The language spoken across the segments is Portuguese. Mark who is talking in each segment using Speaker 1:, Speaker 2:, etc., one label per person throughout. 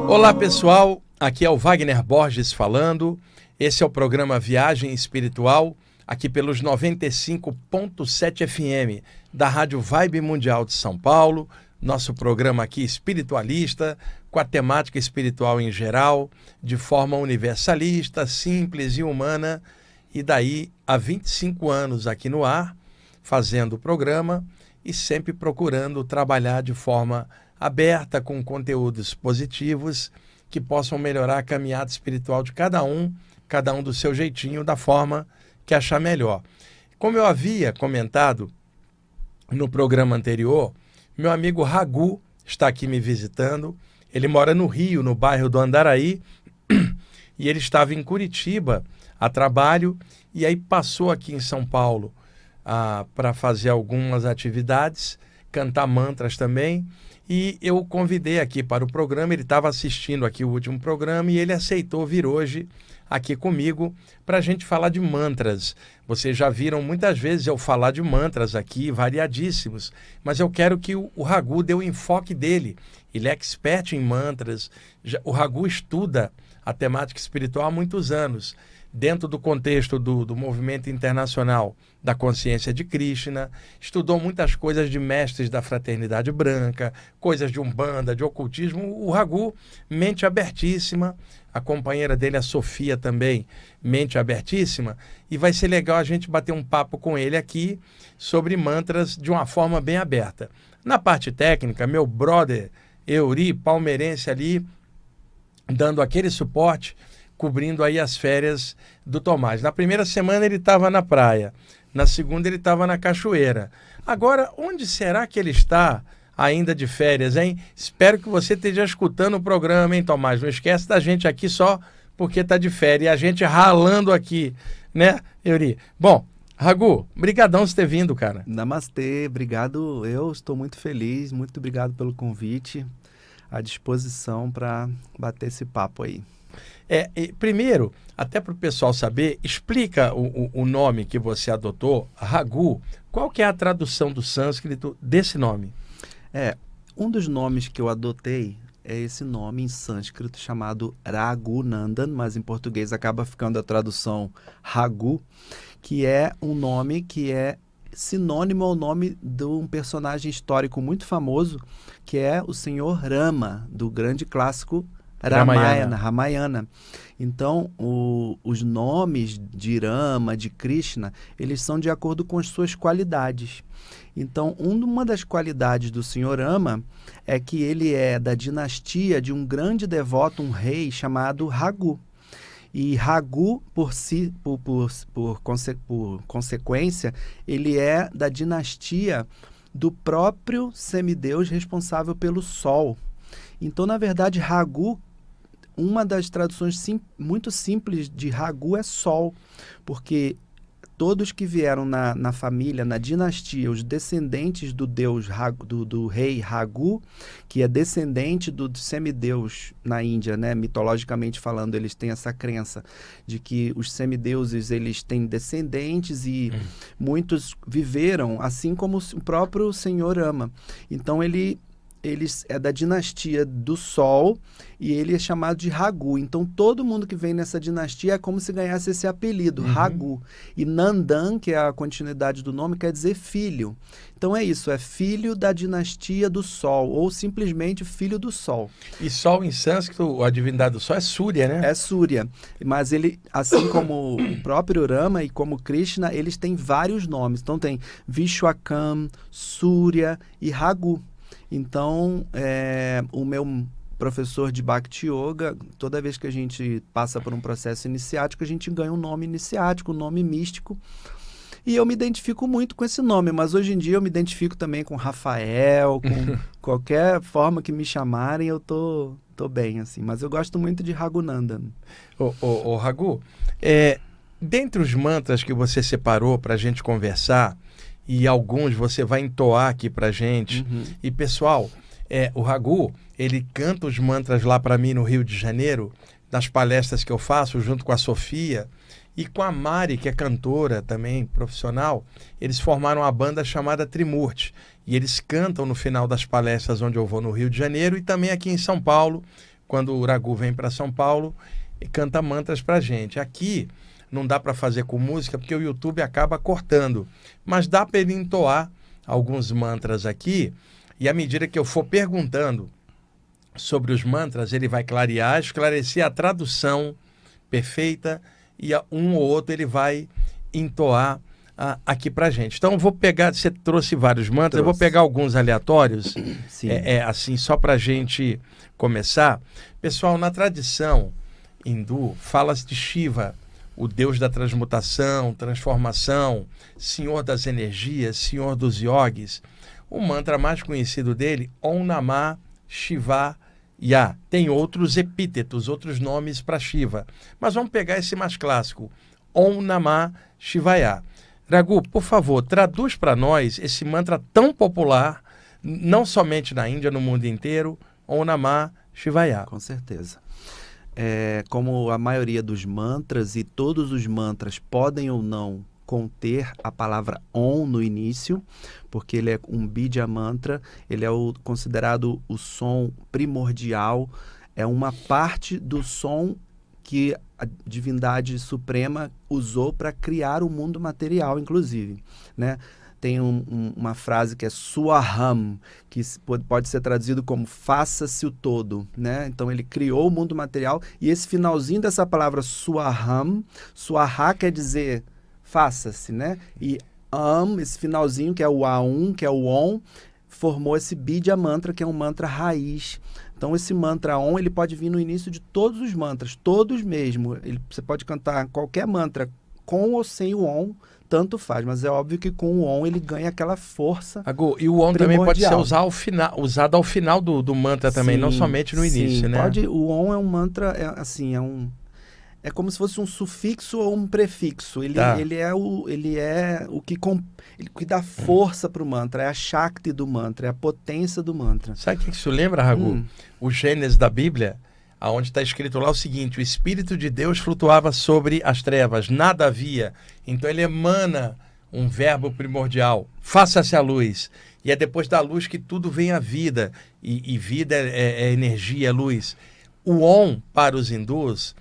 Speaker 1: Olá pessoal, aqui é o Wagner Borges falando. Esse é o programa Viagem Espiritual, aqui pelos 95.7 FM da Rádio Vibe Mundial de São Paulo. Nosso programa aqui espiritualista, com a temática espiritual em geral, de forma universalista, simples e humana. E daí há 25 anos aqui no ar, fazendo o programa e sempre procurando trabalhar de forma aberta, com conteúdos positivos que possam melhorar a caminhada espiritual de cada um do seu jeitinho, da forma que achar melhor. Como eu havia comentado no programa anterior, meu amigo Ragu está aqui me visitando. Ele mora no Rio, no bairro do Andaraí, e ele estava em Curitiba a trabalho, e aí passou aqui em São Paulo para fazer algumas atividades, cantar mantras também. E eu o convidei aqui para o programa, ele estava assistindo aqui o último programa e ele aceitou vir hoje aqui comigo para a gente falar de mantras. Vocês já viram muitas vezes eu falar de mantras aqui, variadíssimos, mas eu quero que o Ragu dê o enfoque dele. Ele é expert em mantras, o Ragu estuda a temática espiritual há muitos anos, dentro do contexto do movimento internacional da consciência de Krishna, estudou muitas coisas de mestres da fraternidade branca, coisas de umbanda, de ocultismo. O Ragu, mente abertíssima, a companheira dele, a Sofia, também, mente abertíssima, e vai ser legal a gente bater um papo com ele aqui sobre mantras de uma forma bem aberta. Na parte técnica, meu brother Euri, palmeirense ali, dando aquele suporte, cobrindo aí as férias do Tomás. Na primeira semana ele estava na praia, na segunda ele estava na cachoeira. Agora, onde será que ele está ainda de férias, hein? Espero que você esteja escutando o programa, hein, Tomás? Não esquece da gente aqui só porque está de férias, e a gente ralando aqui, né, Euri? Bom, Ragu, brigadão por ter vindo, cara.
Speaker 2: Namastê, obrigado. Eu estou muito feliz, muito obrigado pelo convite, à disposição para bater esse papo aí.
Speaker 1: Primeiro, até para o pessoal saber, explica o nome que você adotou, Ragu. Qual que é a tradução do sânscrito desse nome?
Speaker 2: Um dos nomes que eu adotei é esse nome em sânscrito chamado Raghunandan, mas em português acaba ficando a tradução Ragu, que é um nome que é sinônimo ao nome de um personagem histórico muito famoso, que é o senhor Rama, do grande clássico Ramayana. Então, os nomes de Rama, de Krishna, eles são de acordo com as suas qualidades. Então, uma das qualidades do Senhor Rama é que ele é da dinastia de um grande devoto, um rei chamado Ragu. E Ragu, por consequência, ele é da dinastia do próprio semideus responsável pelo sol. Então, na verdade, Ragu, uma das traduções muito simples de Ragu é sol, porque todos que vieram na família, na dinastia, os descendentes do deus do rei Ragu, que é descendente do semideus na Índia, né? Mitologicamente falando, eles têm essa crença de que os semideuses eles têm descendentes e muitos viveram assim como o próprio Senhor Rama. Então ele é da dinastia do Sol e ele é chamado de Ragu. Então, todo mundo que vem nessa dinastia é como se ganhasse esse apelido, Ragu. E Nandan, que é a continuidade do nome, quer dizer filho. Então, é isso, é filho da dinastia do Sol, ou simplesmente filho do Sol.
Speaker 1: E Sol em sânscrito, a divindade do Sol é Surya, né?
Speaker 2: É Surya. Mas ele, assim como o próprio Rama e como Krishna, eles têm vários nomes. Então, tem Vishwakam, Surya e Ragu. Então, o meu professor de Bhakti Yoga, toda vez que a gente passa por um processo iniciático, a gente ganha um nome iniciático, um nome místico. E eu me identifico muito com esse nome, mas hoje em dia eu me identifico também com Rafael, com qualquer forma que me chamarem, eu tô bem, assim. Mas eu gosto muito de Raghunandan.
Speaker 1: Ô Ragu, dentre os mantras que você separou para a gente conversar, e alguns você vai entoar aqui pra gente. E pessoal, o Ragu, ele canta os mantras lá para mim no Rio de Janeiro, nas palestras que eu faço junto com a Sofia e com a Mari, que é cantora também, profissional. Eles formaram uma banda chamada Trimurti e eles cantam no final das palestras onde eu vou no Rio de Janeiro e também aqui em São Paulo, quando o Raghu vem para São Paulo e canta mantras para gente. Aqui não dá para fazer com música porque o YouTube acaba cortando, mas dá para ele entoar alguns mantras aqui, e à medida que eu for perguntando sobre os mantras, ele vai clarear, esclarecer a tradução perfeita, e um ou outro ele vai entoar aqui pra gente. Então eu vou pegar, você trouxe vários mantras, eu vou pegar alguns aleatórios, assim, só pra gente começar. Pessoal, na tradição hindu, fala-se de Shiva, o deus da transmutação, transformação, senhor das energias, senhor dos yogis. O mantra mais conhecido dele, Om Namah Shivaya. Tem outros epítetos, outros nomes para Shiva. Mas vamos pegar esse mais clássico, Om Namah Shivaya. Raghu, por favor, traduz para nós esse mantra tão popular, não somente na Índia, no mundo inteiro, Om Namah Shivaya.
Speaker 2: Com certeza. Como a maioria dos mantras, e todos os mantras podem ou não conter a palavra Om no início, porque ele é um Bija mantra, ele é considerado o som primordial, é uma parte do som que a divindade suprema usou para criar o mundo material, inclusive, né? Tem uma frase que é Swaham, que pode ser traduzido como faça-se o todo, né? Então ele criou o mundo material, e esse finalzinho dessa palavra Swaham, Swaha quer dizer faça-se, né? E esse finalzinho, que é o Aum, que é o Om, formou esse Bija mantra, que é um mantra raiz. Então esse mantra Om, ele pode vir no início de todos os mantras, todos mesmo. Você pode cantar qualquer mantra com ou sem o Om, tanto faz, mas é óbvio que com o Om ele ganha aquela força.
Speaker 1: E o Om também pode ser usado ao final do mantra também, não somente no início, né?
Speaker 2: O Om é um mantra, é como se fosse um sufixo ou um prefixo. Ele é o que dá força para o mantra, é a Shakti do mantra, é a potência do mantra.
Speaker 1: Sabe o que isso lembra, Raghu? O Gênesis da Bíblia, onde está escrito lá o seguinte: o Espírito de Deus flutuava sobre as trevas, nada havia. Então ele emana um verbo primordial, faça-se a luz. E é depois da luz que tudo vem à vida. E vida é energia, é luz. O Om, para os hindus,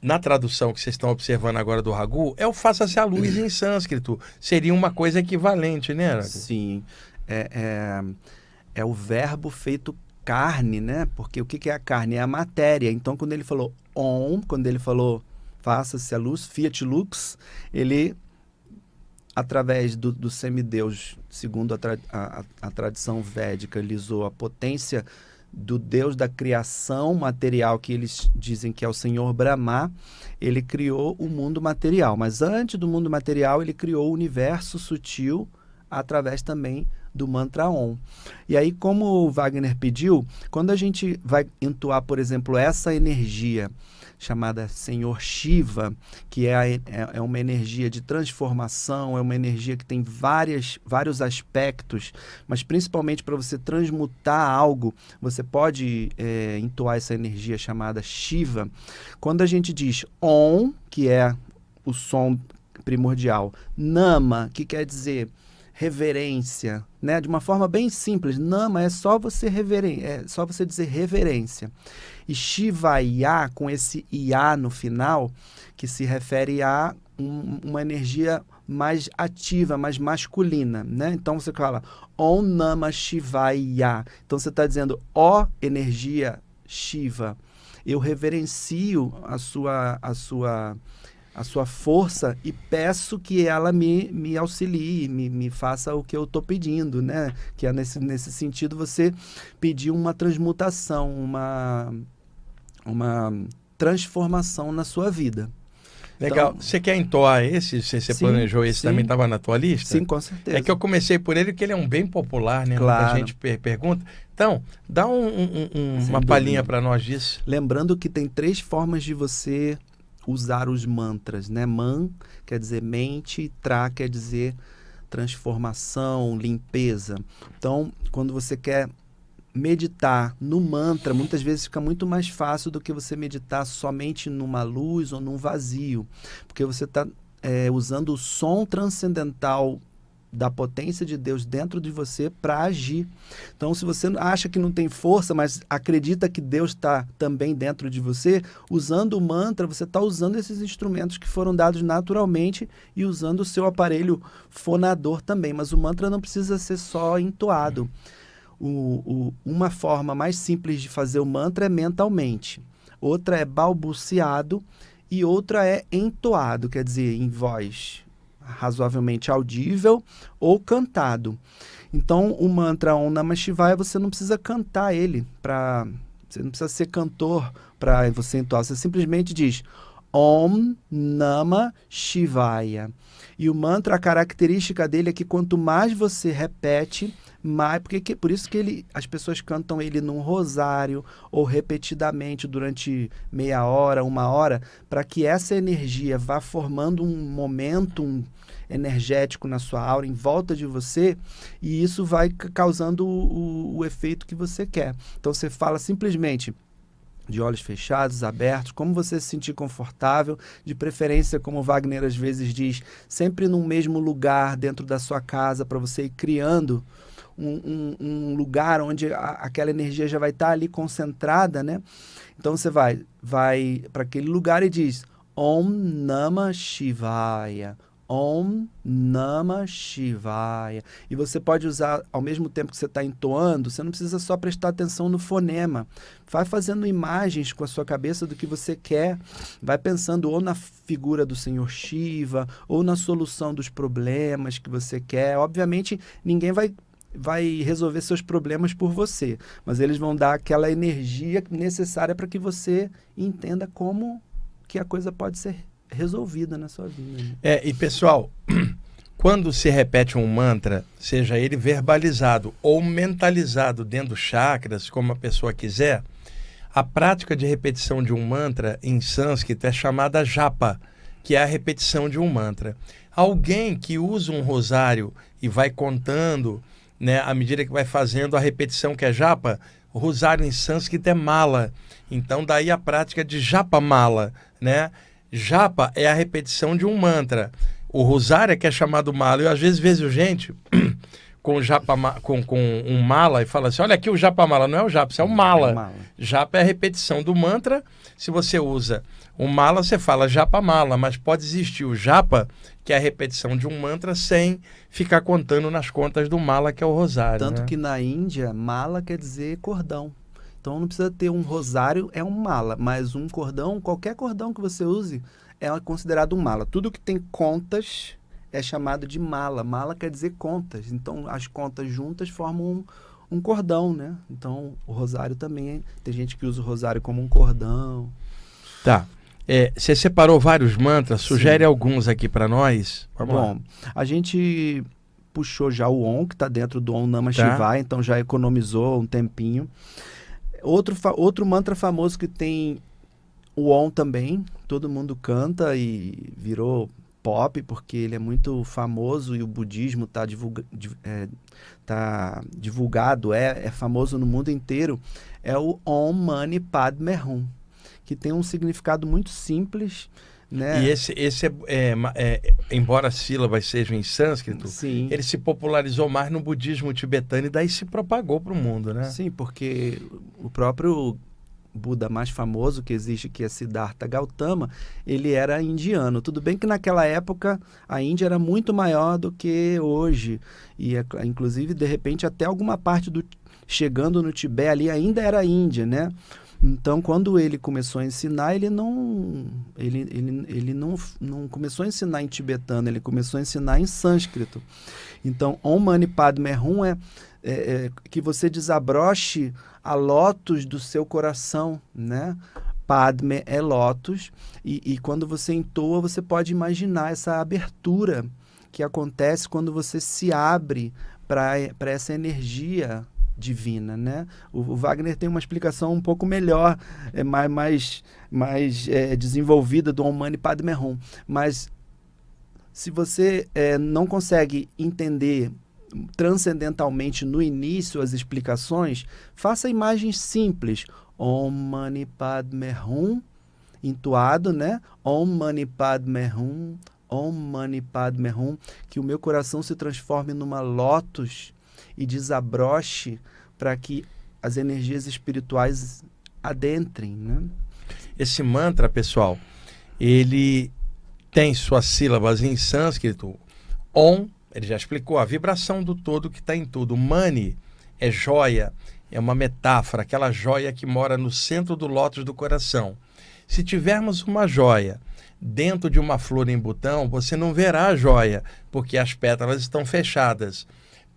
Speaker 1: na tradução que vocês estão observando agora do Raghu, é o faça-se a luz em sânscrito. Seria uma coisa equivalente, né, Raghu?
Speaker 2: Sim. É o verbo feito carne, né? Porque o que é a carne? É a matéria. Então, quando ele falou Om, quando ele falou faça-se a luz, Fiat Lux, ele, através do semideus, segundo a tradição védica, ele usou a potência do Deus da criação material, que eles dizem que é o Senhor Brahma. Ele criou o mundo material, mas antes do mundo material ele criou o universo sutil através também do mantra Om. E aí, como o Wagner pediu, quando a gente vai entoar, por exemplo, essa energia chamada Senhor Shiva, que é uma energia de transformação, é uma energia que tem vários aspectos, mas principalmente para você transmutar algo, você pode entoar essa energia chamada Shiva. Quando a gente diz Om, que é o som primordial, Nama, que quer dizer reverência, né? De uma forma bem simples, Nama é só você dizer reverência. E Shivaya, com esse Ia no final, que se refere a uma energia mais ativa, mais masculina, né? Então você fala Om Namah Shivaya. Então você está dizendo, ó energia Shiva, eu reverencio a sua força e peço que ela me auxilie, me faça o que eu estou pedindo, né? Que é nesse sentido você pedir uma transmutação, uma transformação na sua vida.
Speaker 1: Legal.
Speaker 2: Então,
Speaker 1: você quer entoar esse? Você planejou esse? Também estava na tua lista?
Speaker 2: Sim, com certeza.
Speaker 1: É que eu comecei por ele porque ele é um bem popular, né?
Speaker 2: Claro.
Speaker 1: Muita gente pergunta. Então, dá uma palhinha para nós disso.
Speaker 2: Lembrando que tem 3 formas de você usar os mantras, né? Man quer dizer mente, Tra quer dizer transformação, limpeza. Então, quando você quer meditar no mantra, muitas vezes fica muito mais fácil do que você meditar somente numa luz ou num vazio, porque você está usando o som transcendental da potência de Deus dentro de você para agir. Então, se você acha que não tem força, mas acredita que Deus está também dentro de você, usando o mantra, você está usando esses instrumentos que foram dados naturalmente e usando o seu aparelho fonador também. Mas o mantra não precisa ser só entoado. Uma forma mais simples de fazer o mantra é mentalmente. Outra é balbuciado e outra é entoado, quer dizer, em voz razoavelmente audível ou cantado. Então, o mantra Om Namah Shivaya, você não precisa cantar ele, você não precisa ser cantor para você entoar, você simplesmente diz Om Namah Shivaya. E o mantra, a característica dele é que quanto mais você repete, mais, por isso que as pessoas cantam ele num rosário ou repetidamente durante meia hora, 1 hora, para que essa energia vá formando um momento energético na sua aura, em volta de você, e isso vai causando o efeito que você quer. Então você fala simplesmente de olhos fechados, abertos, como você se sentir confortável, de preferência, como Wagner às vezes diz, sempre no mesmo lugar dentro da sua casa, para você ir criando um lugar onde aquela energia já vai estar ali concentrada, né? Então você vai para aquele lugar e diz Om Namah Shivaya, Om Namah Shivaya. E você pode usar, ao mesmo tempo que você está entoando, você não precisa só prestar atenção no fonema. Vai fazendo imagens com a sua cabeça do que você quer. Vai pensando ou na figura do Senhor Shiva, ou na solução dos problemas que você quer. Obviamente, ninguém vai resolver seus problemas por você, mas eles vão dar aquela energia necessária para que você entenda como que a coisa pode ser resolvida na sua vida.
Speaker 1: E pessoal, quando se repete um mantra, seja ele verbalizado ou mentalizado dentro dos chakras, como a pessoa quiser, a prática de repetição de um mantra em sânscrito é chamada japa, que é a repetição de um mantra. Alguém que usa um rosário e vai contando, né, à medida que vai fazendo a repetição, que é japa, o rosário em sânscrito é mala. Então daí a prática de japa mala, né? Japa é a repetição de um mantra. O rosário é que é chamado mala. Eu às vezes vejo gente com um mala e fala assim, olha aqui o japa mala. Não é o japa, isso é o mala. Japa é a repetição do mantra. Se você usa o mala, você fala japa mala, mas pode existir o japa, que é a repetição de um mantra sem ficar contando nas contas do mala, que é o rosário.
Speaker 2: Tanto
Speaker 1: né?
Speaker 2: que na Índia, mala quer dizer cordão. Então não precisa ter um rosário, é um mala, mas um cordão, qualquer cordão que você use, é considerado um mala. Tudo que tem contas é chamado de mala. Mala quer dizer contas. Então as contas juntas formam um cordão, né? Então o rosário também, tem gente que usa o rosário como um cordão.
Speaker 1: Tá. Você separou vários mantras, sugere alguns aqui para nós. Vamos lá.
Speaker 2: Bom, a gente puxou já o Om, que está dentro do Om Namah Shivaya, então já economizou um tempinho. Outro mantra famoso que tem o Om também, todo mundo canta e virou pop, porque ele é muito famoso e o budismo está divulgado, é famoso no mundo inteiro, é o Om Mani Padme Hum, que tem um significado muito simples, né?
Speaker 1: E esse embora as sílabas sejam em sânscrito,
Speaker 2: Sim.
Speaker 1: Ele se popularizou mais no budismo tibetano e daí se propagou para o mundo, né?
Speaker 2: Sim, porque o próprio Buda mais famoso que existe, que é Siddhartha Gautama, ele era indiano. Tudo bem que naquela época a Índia era muito maior do que hoje. E, inclusive, de repente, até alguma parte chegando no Tibete ali ainda era Índia, né? Então, quando ele começou a ensinar, ele não começou a ensinar em tibetano, ele começou a ensinar em sânscrito. Então, Om Mani Padme Hum é que você desabroche a lótus do seu coração, né? Padme é lótus, e quando você entoa, você pode imaginar essa abertura que acontece quando você se abre para essa energia divina, né? O Wagner tem uma explicação um pouco melhor, mais desenvolvida do Om Mani Padme Hum, mas se você não consegue entender transcendentalmente no início as explicações, faça imagens simples. Om Mani Padme Hum, entoado, né? Om Mani Padme Hum, Om Mani Padme Hum, que o meu coração se transforme numa lótus e desabroche para que as energias espirituais adentrem, né?
Speaker 1: Esse mantra, pessoal, ele tem suas sílabas em sânscrito. Om, ele já explicou, a vibração do todo que está em tudo. Mani é joia, é uma metáfora, aquela joia que mora no centro do lótus do coração. Se tivermos uma joia dentro de uma flor em botão, você não verá a joia, porque as pétalas estão fechadas.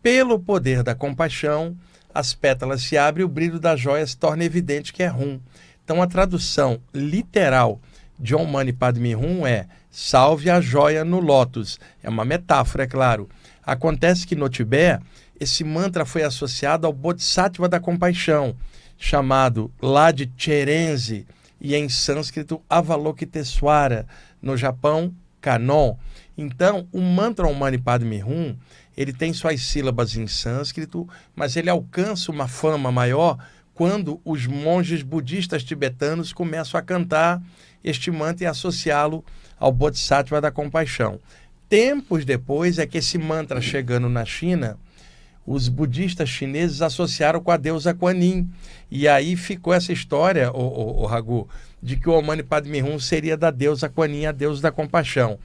Speaker 1: Pelo poder da compaixão, as pétalas se abrem e o brilho da joia se torna evidente que é Hum. Então a tradução literal de Om Mani Padme Hum é salve a joia no lótus. É uma metáfora, é claro. Acontece que no Tibete, esse mantra foi associado ao Bodhisattva da compaixão, chamado lá de Cherenzi, e em sânscrito Avalokitesvara, no Japão, Kanon. Então, o mantra Om Mani Padme Hum, ele tem suas sílabas em sânscrito, mas ele alcança uma fama maior quando os monges budistas tibetanos começam a cantar este mantra e associá-lo ao Bodhisattva da compaixão. Tempos depois é que esse mantra, chegando na China, os budistas chineses associaram com a deusa Kuan Yin. E aí ficou essa história, o Raghu, de que o Om Mani Padme Hum seria da deusa Kuan Yin, a deusa da compaixão.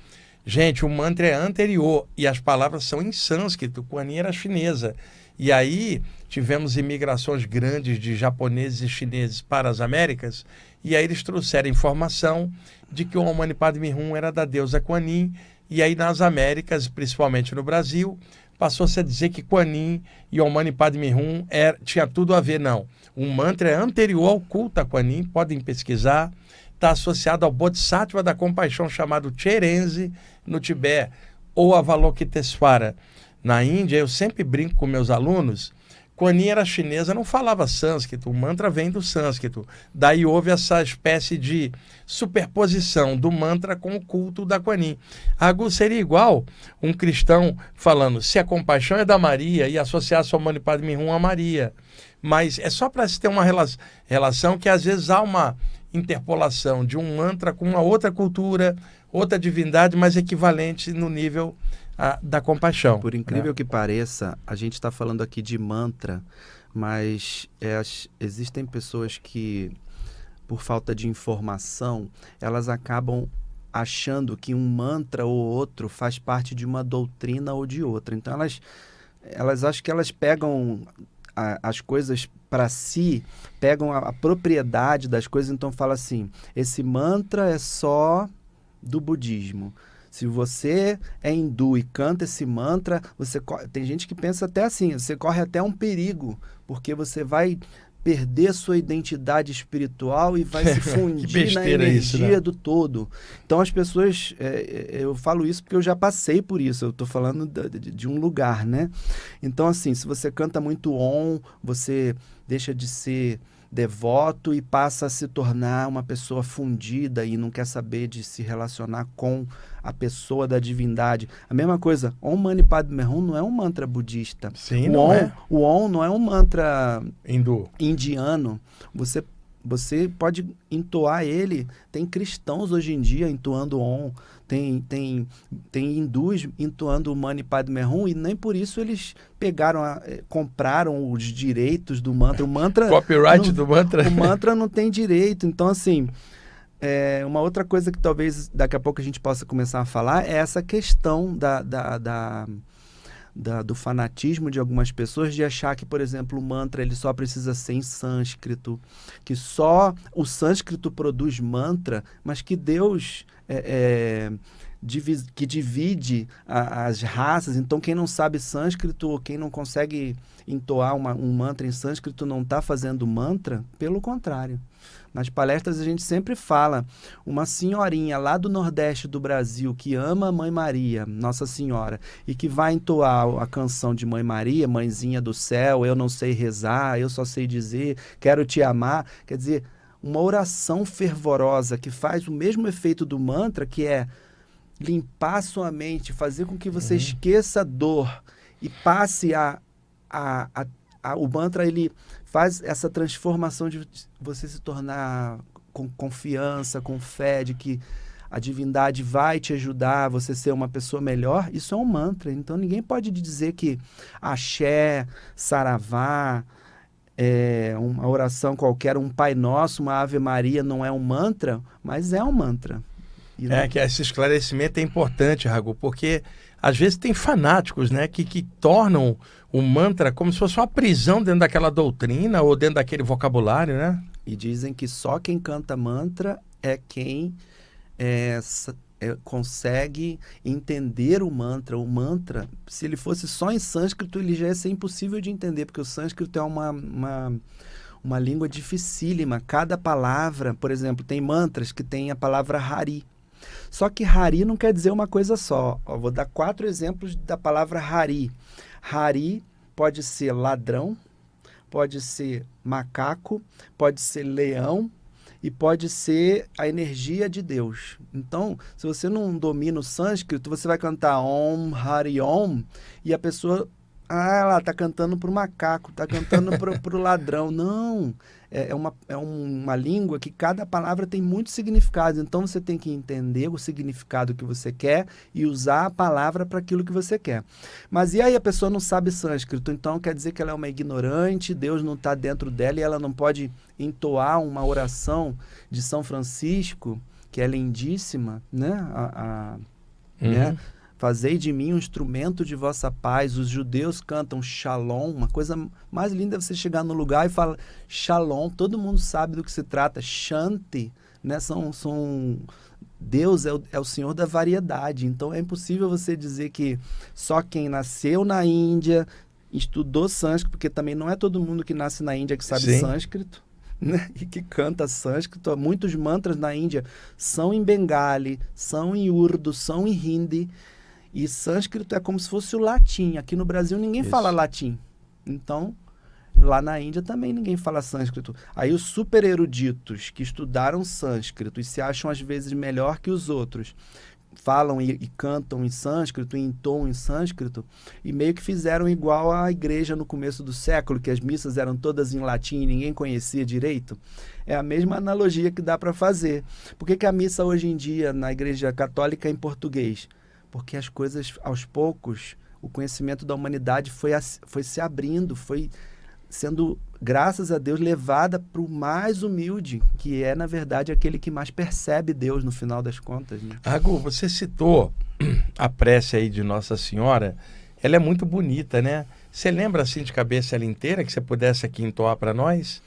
Speaker 1: Gente, o mantra é anterior e as palavras são em sânscrito. Kuan Yin era chinesa. E aí tivemos imigrações grandes de japoneses e chineses para as Américas, e aí eles trouxeram informação de que o Om Mani Padme Hum era da deusa Kuan Yin, e aí nas Américas, principalmente no Brasil, passou-se a dizer que Kuan Yin e Om Mani Padme Hum tinha tudo a ver. Não. O mantra é anterior ao culto a Kuan Yin, podem pesquisar, está associado ao Bodhisattva da compaixão chamado Cherenzi no Tibete, ou Avalokitesvara. Na Índia, eu sempre brinco com meus alunos, Kuan Yin era chinesa, não falava sânscrito, o mantra vem do sânscrito. Daí houve essa espécie de superposição do mantra com o culto da Kuan Yin. Raghu, seria igual um cristão falando, se a compaixão é da Maria, e associar Om Mani Padme Hum a Maria. Mas é só para se ter uma relação que às vezes há uma interpolação de um mantra com uma outra cultura, outra divindade, mas equivalente no nível da compaixão.
Speaker 2: Por incrível que pareça, a gente está falando aqui de mantra, mas existem pessoas que, por falta de informação, elas acabam achando que um mantra ou outro faz parte de uma doutrina ou de outra. Então, elas acham que elas pegam as coisas para si, pegam a propriedade das coisas, então fala assim, esse mantra é só do budismo. Se você é hindu e canta esse mantra, tem gente que pensa até assim, você corre até um perigo, porque você vai perder sua identidade espiritual e vai se fundir na energia
Speaker 1: isso, né?
Speaker 2: do todo. Então as pessoas, eu falo isso porque eu já passei por isso, eu estou falando de um lugar, né? Então assim, se você canta muito Om, você deixa de ser devoto e passa a se tornar uma pessoa fundida e não quer saber de se relacionar com a pessoa da divindade. A mesma coisa, Om Mani Padme Hum não é um mantra budista.
Speaker 1: Sim, não é.
Speaker 2: O Om não é um mantra
Speaker 1: hindu.
Speaker 2: Indiano. Você pode entoar ele. Tem cristãos hoje em dia entoando Om. Tem hindus entoando o Mani Padme Hum e nem por isso eles compraram os direitos do mantra. O mantra
Speaker 1: copyright do mantra.
Speaker 2: O mantra não tem direito. Então, assim, uma outra coisa que talvez daqui a pouco a gente possa começar a falar é essa questão do fanatismo de algumas pessoas de achar que, por exemplo, o mantra ele só precisa ser em sânscrito, que só o sânscrito produz mantra, mas que Deus que divide as raças. Então, quem não sabe sânscrito ou quem não consegue entoar um mantra em sânscrito não está fazendo mantra, pelo contrário. Nas palestras a gente sempre fala, uma senhorinha lá do Nordeste do Brasil que ama a Mãe Maria, Nossa Senhora, e que vai entoar a canção de Mãe Maria, Mãezinha do Céu, eu não sei rezar, eu só sei dizer, quero te amar. Quer dizer, uma oração fervorosa que faz o mesmo efeito do mantra, que é limpar sua mente, fazer com que você esqueça a dor e passe o mantra, ele faz essa transformação de você se tornar com confiança, com fé, de que a divindade vai te ajudar a você ser uma pessoa melhor, isso é um mantra. Então ninguém pode dizer que axé, saravá, uma oração qualquer, um Pai Nosso, uma Ave Maria não é um mantra, mas é um mantra.
Speaker 1: Que esse esclarecimento é importante, Raghu, porque às vezes tem fanáticos, né, que tornam o mantra como se fosse uma prisão dentro daquela doutrina ou dentro daquele vocabulário, né?
Speaker 2: E dizem que só quem canta mantra é quem consegue entender o mantra. O mantra, se ele fosse só em sânscrito, ele já ia ser impossível de entender, porque o sânscrito é uma língua dificílima. Cada palavra, por exemplo, tem mantras que tem a palavra Hari. Só que Hari não quer dizer uma coisa só. Vou dar 4 exemplos da palavra Hari. Hari pode ser ladrão, pode ser macaco, pode ser leão e pode ser a energia de Deus. Então, se você não domina o sânscrito, você vai cantar Om, Hari Om, e a pessoa, ela está cantando para o macaco, está cantando para o ladrão. Não, é uma língua que cada palavra tem muito significado. Então, você tem que entender o significado que você quer e usar a palavra para aquilo que você quer. Mas e aí a pessoa não sabe sânscrito? Então, quer dizer que ela é uma ignorante, Deus não está dentro dela e ela não pode entoar uma oração de São Francisco, que é lindíssima, né? Né? Fazei de mim um instrumento de vossa paz. Os judeus cantam Shalom. Uma coisa mais linda é você chegar no lugar e falar Shalom. Todo mundo sabe do que se trata. Shanti, né? Deus é o Senhor da variedade. Então é impossível você dizer que só quem nasceu na Índia estudou sânscrito, porque também não é todo mundo que nasce na Índia que sabe sânscrito, né? E que canta sânscrito. Muitos mantras na Índia são em Bengali, são em Urdu, são em Hindi. E sânscrito é como se fosse o latim. Aqui no Brasil ninguém fala latim. Então, lá na Índia também ninguém fala sânscrito. Aí os super eruditos que estudaram sânscrito e se acham às vezes melhor que os outros, falam e cantam em sânscrito, e entoam em sânscrito, e meio que fizeram igual a igreja no começo do século, que as missas eram todas em latim e ninguém conhecia direito. É a mesma analogia que dá para fazer. Por que a missa hoje em dia na igreja católica é em português? Porque as coisas, aos poucos, o conhecimento da humanidade foi se abrindo, foi sendo, graças a Deus, levada para o mais humilde, que é, na verdade, aquele que mais percebe Deus no final das contas, né?
Speaker 1: Raghu, você citou a prece aí de Nossa Senhora. Ela é muito bonita, né? Você lembra, assim, de cabeça ela inteira, que você pudesse aqui entoar para nós?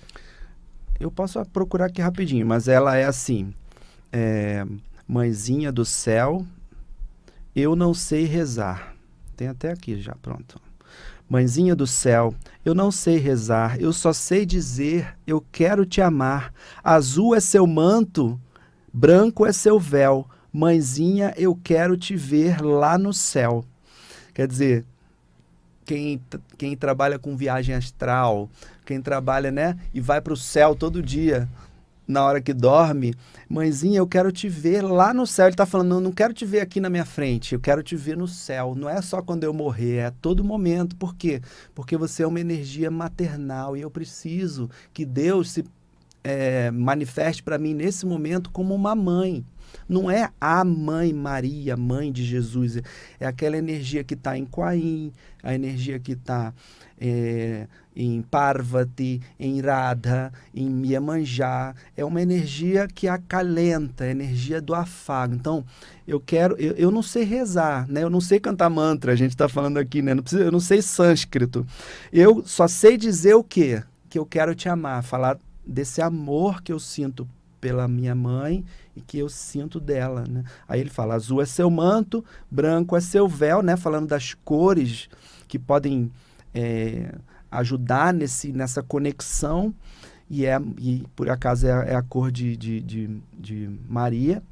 Speaker 2: Eu posso procurar aqui rapidinho, mas ela é assim: Mãezinha do céu, eu não sei rezar. Tem até aqui já, pronto. Mãezinha do céu, eu não sei rezar, eu só sei dizer, eu quero te amar. Azul é seu manto, branco é seu véu. Mãezinha, eu quero te ver lá no céu. Quer dizer, quem trabalha com viagem astral, quem trabalha, né, e vai para o céu todo dia, na hora que dorme, mãezinha, eu quero te ver lá no céu. Ele está falando, não quero te ver aqui na minha frente, eu quero te ver no céu. Não é só quando eu morrer, é a todo momento. Por quê? Porque você é uma energia maternal e eu preciso que Deus se manifeste para mim nesse momento como uma mãe. Não é a mãe Maria, mãe de Jesus, é aquela energia que está em Quaim, a energia que está em Parvati, em Radha, em Iemanjá. É uma energia que acalenta, a energia do afago. Então, eu não sei rezar, né? Eu não sei cantar mantra, a gente está falando aqui, né? Eu não sei sânscrito. Eu só sei dizer o quê? Que eu quero te amar, falar desse amor que eu sinto pela minha mãe e que eu sinto dela, né? Aí ele fala, azul é seu manto, branco é seu véu, né? Falando das cores que podem ajudar nessa conexão, e por acaso é a cor de Maria.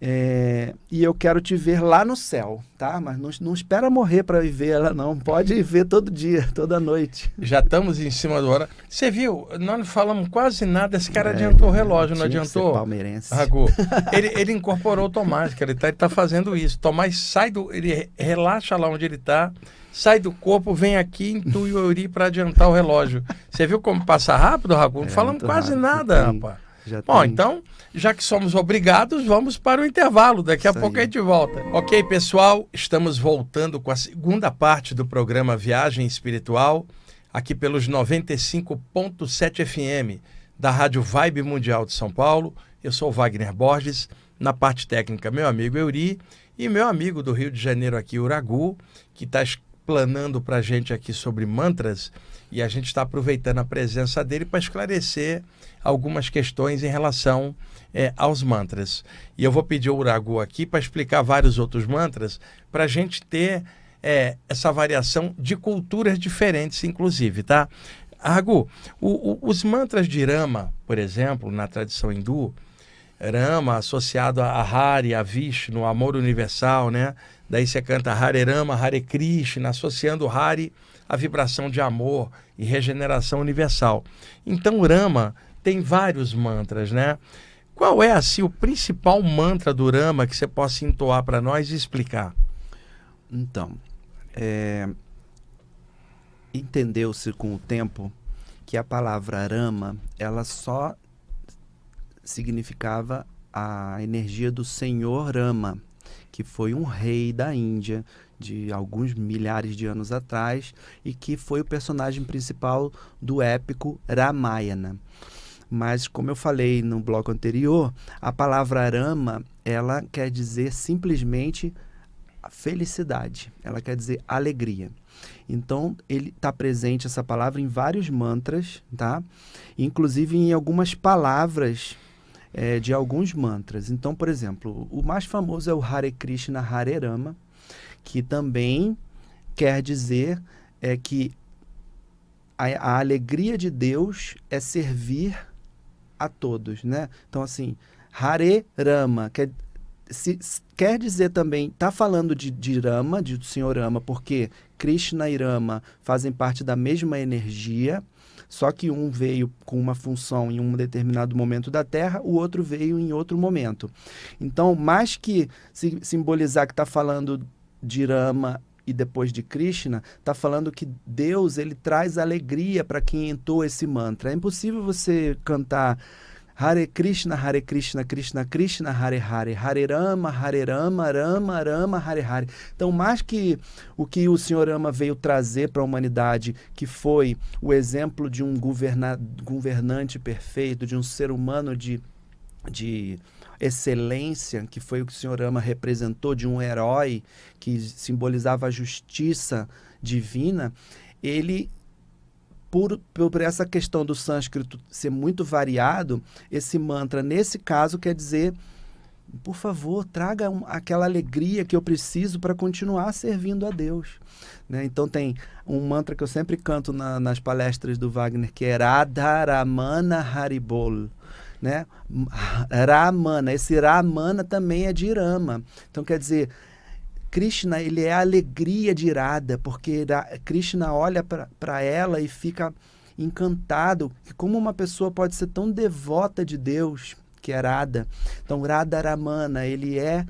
Speaker 2: E eu quero te ver lá no céu, tá? Mas não espera morrer para ver ela, não. Pode ver todo dia, toda noite.
Speaker 1: Já estamos em cima do hora. Você viu? Nós não falamos quase nada. Esse cara adiantou o relógio, não adiantou?
Speaker 2: Palmeirense.
Speaker 1: Raghu, ele incorporou o Tomás, que ele tá fazendo isso. Tomás ele relaxa lá onde ele está, sai do corpo, vem aqui, intui o Ori para adiantar o relógio. Você viu como passa rápido, Raghu? Não falamos quase
Speaker 2: rápido,
Speaker 1: nada, rapaz. Bom,
Speaker 2: tem...
Speaker 1: então, já que somos obrigados, vamos para o intervalo. Daqui a
Speaker 2: Isso
Speaker 1: pouco
Speaker 2: aí.
Speaker 1: a gente volta. Ok, pessoal, estamos voltando com a segunda parte do programa Viagem Espiritual, aqui pelos 95.7 FM da Rádio Vibe Mundial de São Paulo. Eu sou o Wagner Borges, na parte técnica meu amigo Euri e meu amigo do Rio de Janeiro aqui, Uragu, que está explanando para a gente aqui sobre mantras, e a gente está aproveitando a presença dele para esclarecer algumas questões em relação aos mantras. E eu vou pedir ao Uragu aqui para explicar vários outros mantras para a gente ter essa variação de culturas diferentes, inclusive, tá? Uragu, os mantras de Rama, por exemplo, na tradição hindu, Rama associado a Hari, a Vishnu, o amor universal, né? Daí você canta Hare Rama, Hare Krishna, associando Hari à vibração de amor e regeneração universal. Então, Rama tem vários mantras, né? Qual é, assim, o principal mantra do Rama que você possa entoar para nós e explicar?
Speaker 2: Então, entendeu-se com o tempo que a palavra Rama, ela só significava a energia do Senhor Rama, que foi um rei da Índia de alguns milhares de anos atrás e que foi o personagem principal do épico Ramayana. Mas, como eu falei no bloco anterior, a palavra Rama, ela quer dizer simplesmente a felicidade, ela quer dizer alegria. Então, ele está presente, essa palavra, em vários mantras, tá? Inclusive em algumas palavras de alguns mantras. Então, por exemplo, o mais famoso é o Hare Krishna, Hare Rama, que também quer dizer que a alegria de Deus é servir a todos, né? Então, assim, Hare Rama quer dizer também, está falando de Rama, do Senhor Rama, porque Krishna e Rama fazem parte da mesma energia, só que um veio com uma função em um determinado momento da Terra, o outro veio em outro momento. Então, mais que simbolizar que está falando de Rama e depois de Krishna, está falando que Deus ele traz alegria para quem entoa esse mantra. É impossível você cantar Hare Krishna, Krishna Krishna, Hare Hare, Hare Rama, Rama Rama, Hare Hare. Então, mais que o Senhor Rama veio trazer para a humanidade, que foi o exemplo de um governante perfeito, de um ser humano de excelência, que foi o que o Senhor Rama representou, de um herói que simbolizava a justiça divina, ele... Por essa questão do sânscrito ser muito variado, esse mantra, nesse caso, quer dizer, por favor, traga aquela alegria que eu preciso para continuar servindo a Deus. Né? Então tem um mantra que eu sempre canto nas palestras do Wagner, que é Radharamana Haribol. Né? Ramana, esse Ramana também é de Rama. Então quer dizer... Krishna, ele é a alegria de Radha, porque Krishna olha para ela e fica encantado que como uma pessoa pode ser tão devota de Deus, que é Radha. Então, Radharamana, ele é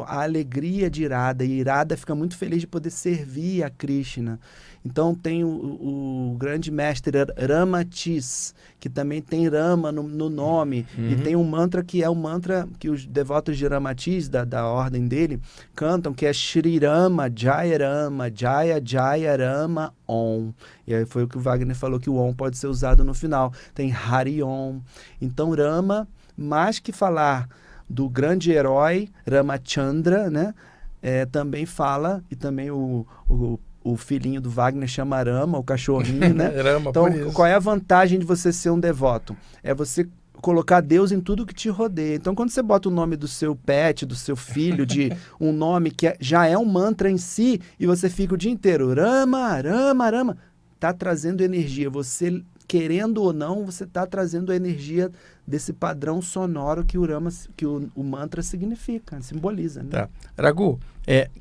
Speaker 2: a alegria de Radha, e Radha fica muito feliz de poder servir a Krishna. Então, tem o grande mestre Ramatis, que também tem Rama no nome, e tem um mantra que é o mantra que os devotos de Ramatis, da ordem dele, cantam, que é Shri Rama, Jaya Jaya Rama Om. E aí foi o que o Wagner falou, que o Om pode ser usado no final. Tem Hari Om. Então, Rama, mais que falar do grande herói Ramachandra, né? Também fala, e também o filhinho do Wagner chama Rama, o cachorrinho, né?
Speaker 1: Rama,
Speaker 2: então,
Speaker 1: por isso.
Speaker 2: qual é a vantagem de você ser um devoto? É você colocar Deus em tudo que te rodeia. Então, quando você bota o nome do seu pet, do seu filho, de um nome que já é um mantra em si, e você fica o dia inteiro, Rama, Rama, Rama, tá trazendo energia. Você, querendo ou não, você está trazendo a energia desse padrão sonoro que o mantra significa, simboliza. Né?
Speaker 1: Tá. Raghu,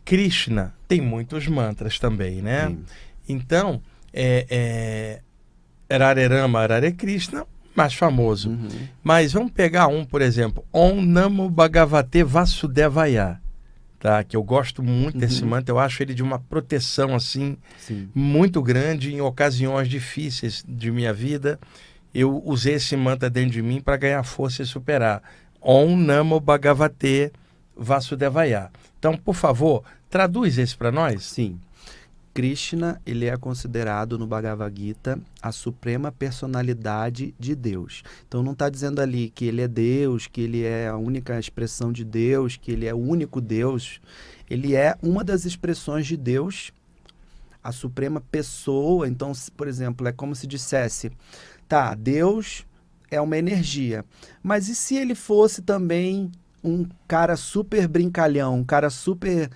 Speaker 1: Krishna tem muitos mantras também, né?
Speaker 2: Sim.
Speaker 1: Então, Hare Rama, Hare Krishna, mais famoso.
Speaker 2: Uhum.
Speaker 1: Mas vamos pegar por exemplo, Om Namo Bhagavate Vasudevaya, tá? Que eu gosto muito desse mantra, eu acho ele de uma proteção assim
Speaker 2: Sim.
Speaker 1: muito grande em ocasiões difíceis de minha vida, eu usei esse mantra dentro de mim para ganhar força e superar. Om Namo Bhagavate Vasudevaya. Então, por favor, traduz esse para nós.
Speaker 2: Sim. Krishna, ele é considerado no Bhagavad Gita a suprema personalidade de Deus. Então não está dizendo ali que ele é Deus, que ele é a única expressão de Deus, que ele é o único Deus. Ele é uma das expressões de Deus, a suprema pessoa. Então, por exemplo, é como se dissesse, tá, Deus é uma energia, mas e se ele fosse também um cara super brincalhão, um cara super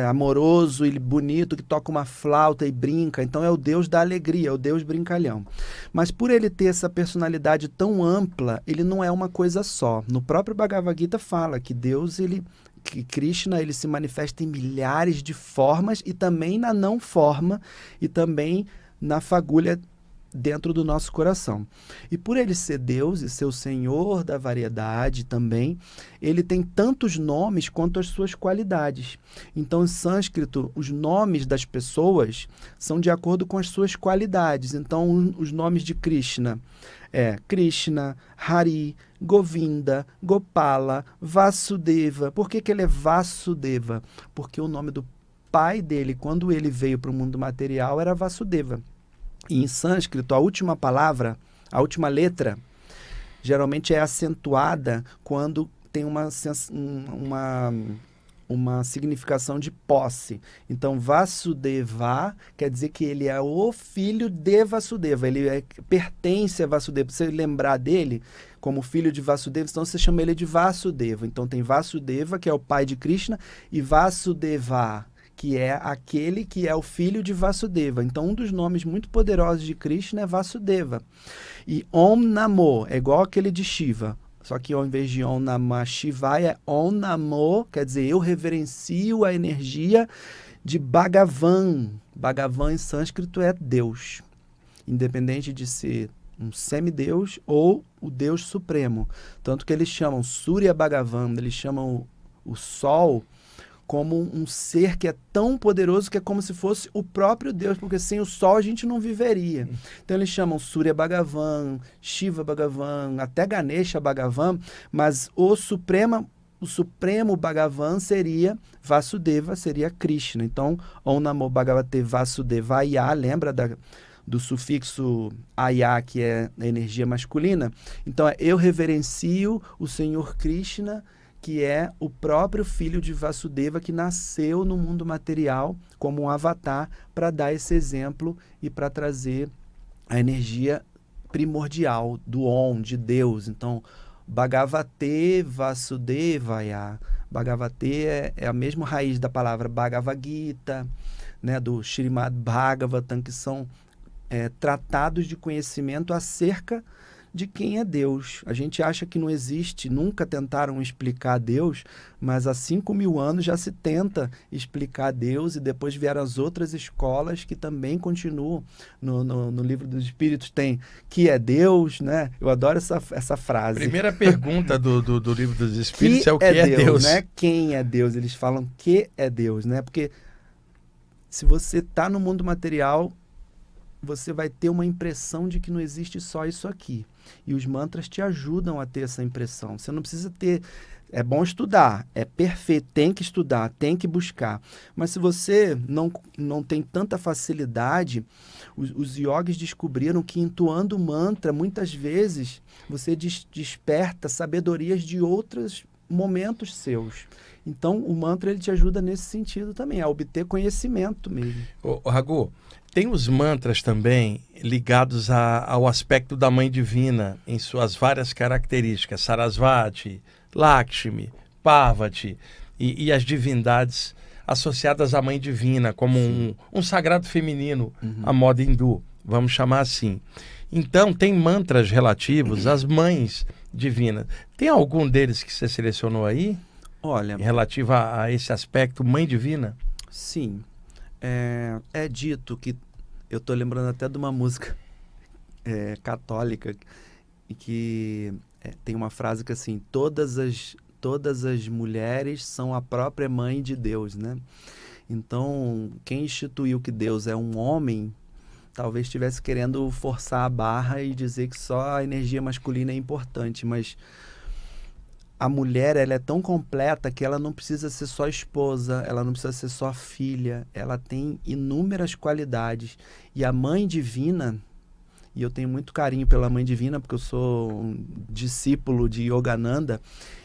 Speaker 2: amoroso e bonito, que toca uma flauta e brinca? Então é o Deus da alegria, é o Deus brincalhão. Mas por ele ter essa personalidade tão ampla, ele não é uma coisa só. No próprio Bhagavad Gita fala que que Krishna, ele se manifesta em milhares de formas e também na não forma e também na fagulha dentro do nosso coração. E por ele ser Deus e ser o Senhor da variedade também, ele tem tantos nomes quanto as suas qualidades. Então, em sânscrito, os nomes das pessoas são de acordo com as suas qualidades. Então, os nomes de Krishna é Krishna, Hari, Govinda, Gopala, Vasudeva. Por que ele é Vasudeva? Porque o nome do pai dele, quando ele veio para o mundo material, era Vasudeva. E em sânscrito, a última palavra, a última letra, geralmente é acentuada quando tem uma significação de posse. Então, Vasudeva quer dizer que ele é o filho de Vasudeva, ele pertence a Vasudeva. Para você lembrar dele como filho de Vasudeva, então você chama ele de Vasudeva. Então, tem Vasudeva, que é o pai de Krishna, e Vasudeva, que é aquele que é o filho de Vasudeva. Então, um dos nomes muito poderosos de Krishna é Vasudeva. E Om Namo é igual aquele de Shiva, só que ao invés de Om Namah Shivaya, é Om Namo, quer dizer, eu reverencio a energia de Bhagavan. Bhagavan em sânscrito é Deus, independente de ser um semideus ou o Deus Supremo. Tanto que eles chamam Surya Bhagavan, eles chamam o Sol como um ser que é tão poderoso que é como se fosse o próprio Deus, porque sem o Sol a gente não viveria. Então eles chamam Surya Bhagavan, Shiva Bhagavan, até Ganesha Bhagavan, mas o supremo Bhagavan seria Vasudeva, seria Krishna. Então, Om Namo Bhagavate Vasudevaya, lembra do sufixo Aya, que é a energia masculina? Então, eu reverencio o Senhor Krishna, que é o próprio filho de Vasudeva, que nasceu no mundo material como um avatar para dar esse exemplo e para trazer a energia primordial do Om, de Deus. Então, Bhagavate Vasudevaya. Bhagavate é a mesma raiz da palavra Bhagavad Gita, né, do Srimad Bhagavatam, que são tratados de conhecimento acerca de quem é Deus. A gente acha que não existe, nunca tentaram explicar Deus, mas há 5.000 anos já se tenta explicar Deus, e depois vieram as outras escolas que também continuam. No Livro dos Espíritos tem que é Deus, né? Eu adoro essa frase.
Speaker 1: Primeira pergunta do Livro dos Espíritos é o que é Deus,
Speaker 2: né? Quem é Deus? Eles falam que é Deus, né? Porque se você está no mundo material, você vai ter uma impressão de que não existe só isso aqui. E os mantras te ajudam a ter essa impressão. Você não precisa ter... É bom estudar, é perfeito, tem que estudar, tem que buscar. Mas se você não tem tanta facilidade, os yogis descobriram que entoando o mantra, muitas vezes, você desperta sabedorias de outros momentos seus. Então, o mantra ele te ajuda nesse sentido também, a obter conhecimento mesmo.
Speaker 1: Ô, Raghu, tem os mantras também ligados ao aspecto da Mãe Divina, em suas várias características, Sarasvati, Lakshmi, Parvati e as divindades associadas à Mãe Divina, como um sagrado feminino, à moda hindu, vamos chamar assim. Então, tem mantras relativos às mães divinas. Tem algum deles que você selecionou aí?
Speaker 2: Olha,
Speaker 1: relativo a esse aspecto Mãe Divina?
Speaker 2: Sim. É dito que, eu estou lembrando até de uma música católica, que tem uma frase que assim, todas as mulheres são a própria mãe de Deus, né? Então, quem instituiu que Deus é um homem, talvez estivesse querendo forçar a barra e dizer que só a energia masculina é importante, mas a mulher, ela é tão completa que ela não precisa ser só esposa, ela não precisa ser só filha, ela tem inúmeras qualidades. E a Mãe Divina, e eu tenho muito carinho pela Mãe Divina, porque eu sou um discípulo de Yogananda,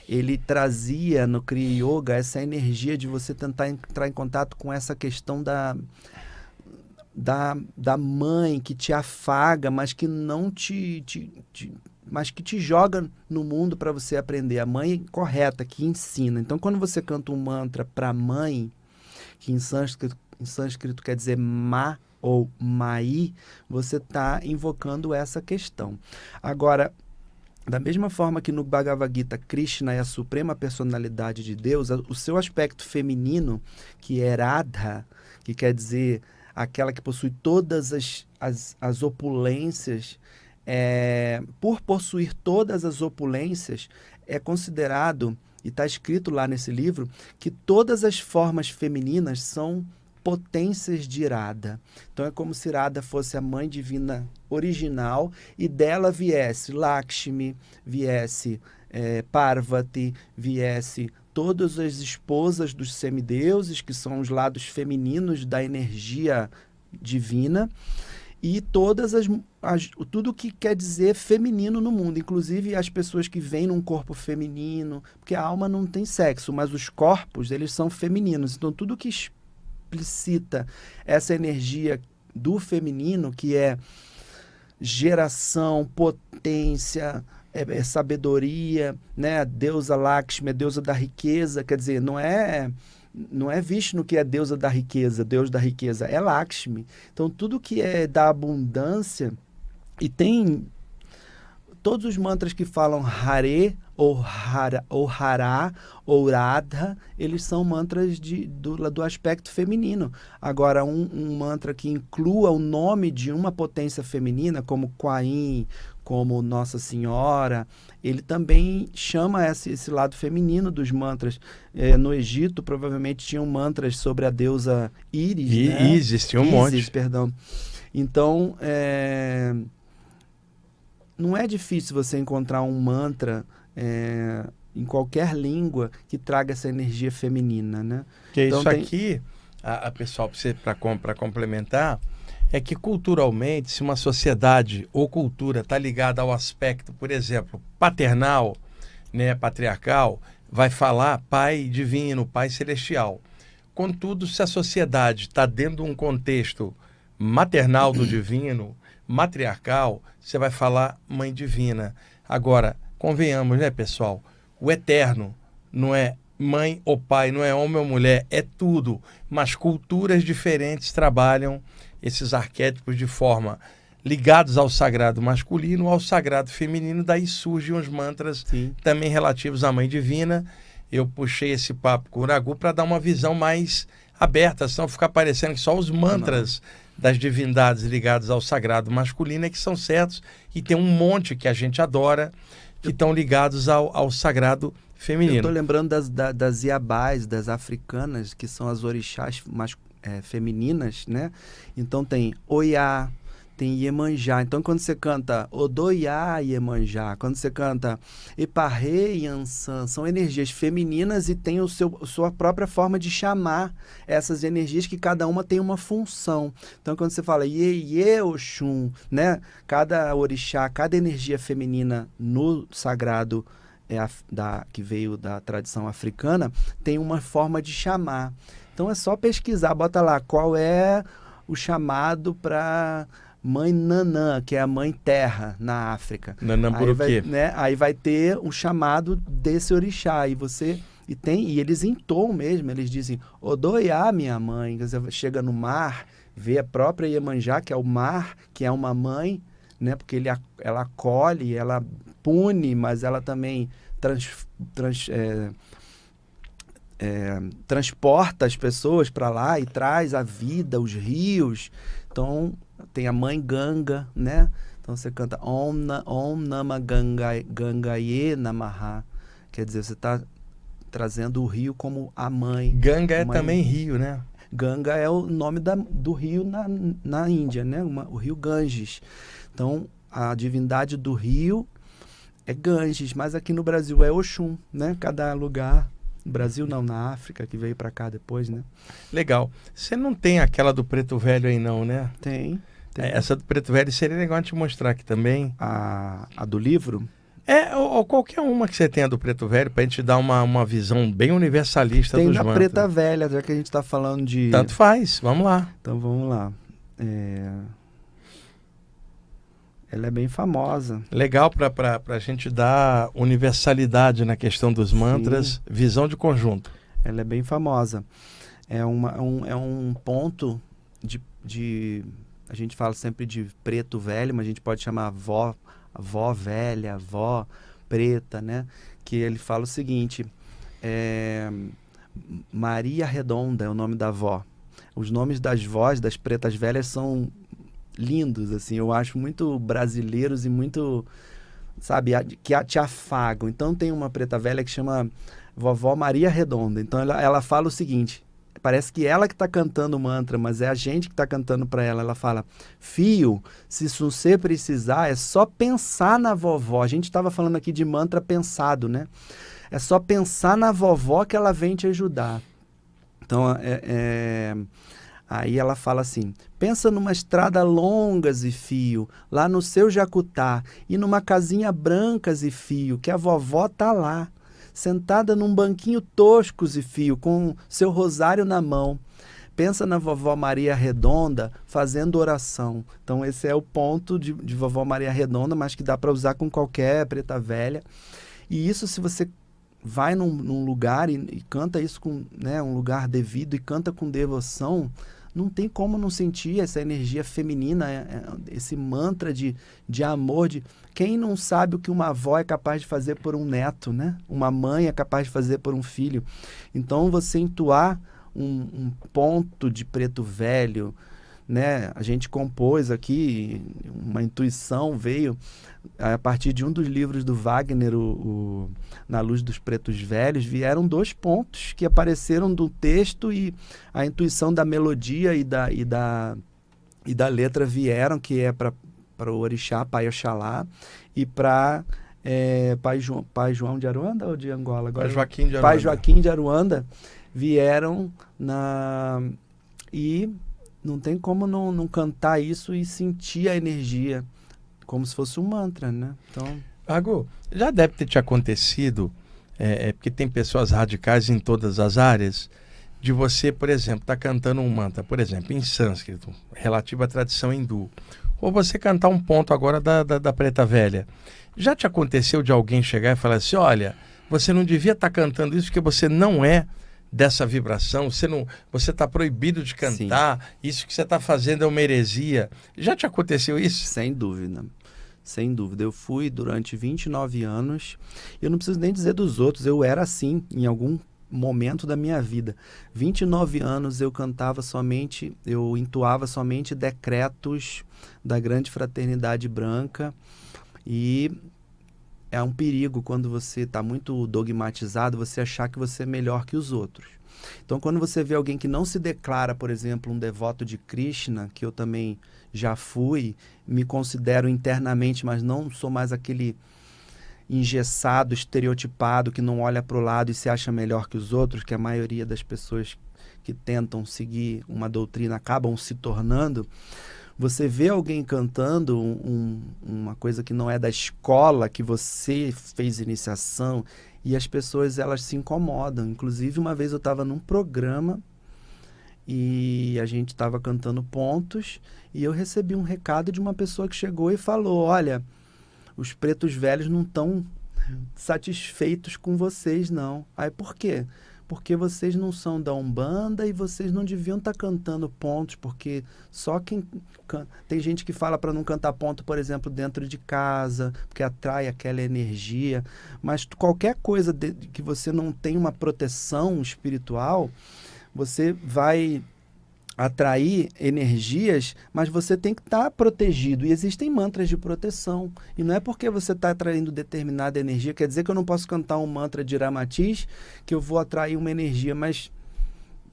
Speaker 2: ele trazia no Kriya Yoga essa energia de você tentar entrar em contato com essa questão da mãe que te afaga, mas que não mas que te joga no mundo para você aprender. A mãe correta, que ensina. Então, quando você canta um mantra para a mãe, que em sânscrito quer dizer ma ou mai, você está invocando essa questão. Agora, da mesma forma que no Bhagavad Gita, Krishna é a suprema personalidade de Deus, o seu aspecto feminino, que é Radha, que quer dizer aquela que possui todas as opulências, por possuir todas as opulências, é considerado, e está escrito lá nesse livro, que todas as formas femininas são potências de Radha. Então é como se Radha fosse a mãe divina original e dela viesse Lakshmi, viesse Parvati, viesse todas as esposas dos semideuses, que são os lados femininos da energia divina, e tudo que quer dizer feminino no mundo, inclusive as pessoas que vêm num corpo feminino, porque a alma não tem sexo, mas os corpos, eles são femininos. Então tudo que explicita essa energia do feminino, que é geração, potência, sabedoria, né? A deusa Lakshmi, a deusa da riqueza, quer dizer, não é Vishnu que é deusa da riqueza, Deus da riqueza, é Lakshmi. Então, tudo que é da abundância, e tem todos os mantras que falam Hare, ou Hara, ou Radha, eles são mantras do aspecto feminino. Agora, um mantra que inclua o nome de uma potência feminina, como Kwain, como Nossa Senhora, ele também chama esse lado feminino dos mantras. No Egito, provavelmente, tinham mantras sobre a deusa Íris, né?
Speaker 1: Isis, tinha um monte.
Speaker 2: Perdão. Então, não é difícil você encontrar um mantra em qualquer língua que traga essa energia feminina, né?
Speaker 1: Que então, isso aqui, pessoal, para complementar, é que culturalmente, se uma sociedade ou cultura está ligada ao aspecto, por exemplo, paternal, né, patriarcal, vai falar pai divino, pai celestial. Contudo, se a sociedade está dentro de um contexto maternal do divino, matriarcal, você vai falar mãe divina. Agora, convenhamos, né, pessoal? O eterno não é mãe ou pai, não é homem ou mulher, é tudo. Mas culturas diferentes trabalham esses arquétipos de forma ligados ao sagrado masculino, ao sagrado feminino. Daí surgem os mantras também relativos à mãe divina. Eu puxei esse papo com o Raghu para dar uma visão mais aberta, senão ficar parecendo que só os mantras das divindades ligados ao sagrado masculino é que são certos, e tem um monte que a gente adora que estão ligados ao sagrado feminino.
Speaker 2: Eu estou lembrando das Iabás, das africanas, que são as orixás femininas, né? Então tem Oiá, tem Iemanjá. Então quando você canta Odoiá Iemanjá, quando você canta Eparrê Yansan, são energias femininas e tem sua própria forma de chamar essas energias, que cada uma tem uma função. Então quando você fala Iê Oxum, né? Cada orixá, cada energia feminina no sagrado que veio da tradição africana, tem uma forma de chamar. Então é só pesquisar, bota lá qual é o chamado para Mãe Nanã, que é a Mãe Terra na África.
Speaker 1: Nanã por quê?
Speaker 2: Né? Aí vai ter um chamado desse orixá. E eles entoam mesmo, eles dizem, Odoiá, minha mãe. Você chega no mar, vê a própria Iemanjá, que é o mar, que é uma mãe, né? Porque ela acolhe, ela pune, mas ela também transporta as pessoas para lá e traz a vida, os rios. Então, tem a mãe Ganga, né? Então, você canta Om Nama Gangaye Namaha. Quer dizer, você está trazendo o rio como a mãe.
Speaker 1: Ganga é também rio, né?
Speaker 2: Ganga é o nome do rio na Índia, né? O rio Ganges. Então, a divindade do rio é Ganges, mas aqui no Brasil é Oxum, né? Cada lugar, no Brasil não, na África, que veio para cá depois, né?
Speaker 1: Legal. Você não tem aquela do Preto Velho aí não, né?
Speaker 2: Tem.
Speaker 1: Essa do Preto Velho seria legal te mostrar aqui também.
Speaker 2: A do livro?
Speaker 1: Ou qualquer uma que você tenha do Preto Velho, pra gente dar uma visão bem universalista dos mantras.
Speaker 2: Tem da Preta Velha, já que a gente tá falando de...
Speaker 1: Tanto faz, vamos lá.
Speaker 2: Então vamos lá. Ela é bem famosa.
Speaker 1: Legal para a gente dar universalidade na questão dos mantras, sim. Visão de conjunto.
Speaker 2: Ela é bem famosa. É um ponto de... A gente fala sempre de preto velho, mas a gente pode chamar avó velha, avó preta, né? Que ele fala o seguinte, Maria Redonda é o nome da avó. Os nomes das vós, das pretas velhas, são lindos, assim, eu acho muito brasileiros e muito, sabe, que te afagam. Então tem uma preta velha que chama Vovó Maria Redonda. Então ela fala o seguinte, parece que ela que está cantando o mantra, mas é a gente que está cantando para ela. Ela fala, filho, se você precisar, é só pensar na vovó. A gente estava falando aqui de mantra pensado, né? É só pensar na vovó que ela vem te ajudar. Então, aí ela fala assim, pensa numa estrada longas e fio, lá no seu Jacutá, e numa casinha brancas e fio, que a vovó tá lá, sentada num banquinho toscos e fio, com seu rosário na mão. Pensa na vovó Maria Redonda fazendo oração. Então esse é o ponto de vovó Maria Redonda, mas que dá para usar com qualquer preta velha. E isso, se você vai num lugar e canta isso com, né, um lugar devido e canta com devoção, não tem como não sentir essa energia feminina, esse mantra de amor. Quem não sabe o que uma avó é capaz de fazer por um neto, né? Uma mãe é capaz de fazer por um filho. Então, você entoar um ponto de preto velho, né? A gente compôs aqui, uma intuição veio a partir de um dos livros do Wagner, Na Luz dos Pretos Velhos, vieram 2 pontos que apareceram do texto e a intuição da melodia e da letra vieram, que é para o orixá, Pai Oxalá, e para Pai João de Aruanda ou de Angola? Agora,
Speaker 1: Pai Joaquim de Aruanda.
Speaker 2: Pai Joaquim de Aruanda vieram e não tem como não cantar isso e sentir a energia, como se fosse um mantra, né? Então...
Speaker 1: Ago, já deve ter te acontecido, porque tem pessoas radicais em todas as áreas, de você, por exemplo, estar cantando um mantra, por exemplo, em sânscrito, relativo à tradição hindu, ou você cantar um ponto agora da preta velha. Já te aconteceu de alguém chegar e falar assim, olha, você não devia estar cantando isso porque você não é dessa vibração, você está proibido de cantar, sim. Isso que você está fazendo é uma heresia. Já te aconteceu isso?
Speaker 2: Sem dúvida. Sem dúvida. Eu fui durante 29 anos, eu não preciso nem dizer dos outros, eu era assim em algum momento da minha vida. 29 anos eu eu entoava somente decretos da Grande Fraternidade Branca, e é um perigo quando você está muito dogmatizado, você achar que você é melhor que os outros. Então, quando você vê alguém que não se declara, por exemplo, um devoto de Krishna, que eu também já fui, me considero internamente, mas não sou mais aquele engessado, estereotipado, que não olha para o lado e se acha melhor que os outros, que a maioria das pessoas que tentam seguir uma doutrina acabam se tornando. Você vê alguém cantando uma coisa que não é da escola, que você fez iniciação, e as pessoas, elas se incomodam. Inclusive, uma vez eu estava num programa e a gente estava cantando pontos e eu recebi um recado de uma pessoa que chegou e falou, olha, os pretos velhos não estão satisfeitos com vocês, não. Aí, por quê? Porque vocês não são da Umbanda e vocês não deviam estar cantando pontos, porque só quem... Tem gente que fala para não cantar ponto, por exemplo, dentro de casa, porque atrai aquela energia. Mas qualquer coisa que você não tem uma proteção espiritual, você vai atrair energias, mas você tem que estar protegido. E existem mantras de proteção. E não é porque você está atraindo determinada energia, quer dizer que eu não posso cantar um mantra de Ramatiz, que eu vou atrair uma energia, mas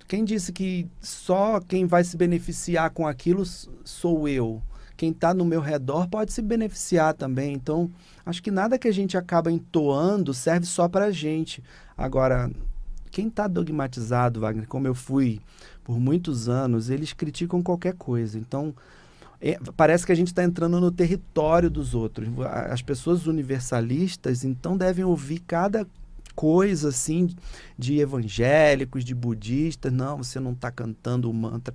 Speaker 2: Quem disse que só quem vai se beneficiar com aquilo sou eu? Quem está no meu redor pode se beneficiar também. Então, acho que nada que a gente acaba entoando serve só para a gente. Agora, quem está dogmatizado, Wagner, como eu fui por muitos anos, eles criticam qualquer coisa. Então, parece que a gente está entrando no território dos outros. As pessoas universalistas, então, devem ouvir cada coisa, assim, de evangélicos, de budistas. Não, você não está cantando o mantra.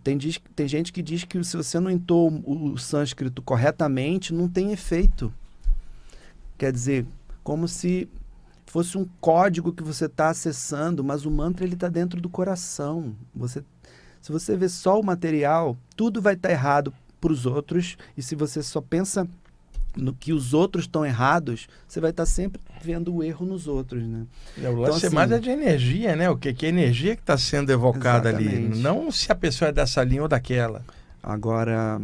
Speaker 2: Tem gente que diz que se você não entoa o sânscrito corretamente, não tem efeito. Quer dizer, como se fosse um código que você está acessando, mas o mantra está dentro do coração. Se você vê só o material, tudo vai estar errado para os outros, e se você só pensa no que os outros estão errados, você vai estar sempre vendo o erro nos outros, né?
Speaker 1: O lance então, mais é de energia, né? Que energia que está sendo evocada ali, não se a pessoa é dessa linha ou daquela.
Speaker 2: Agora,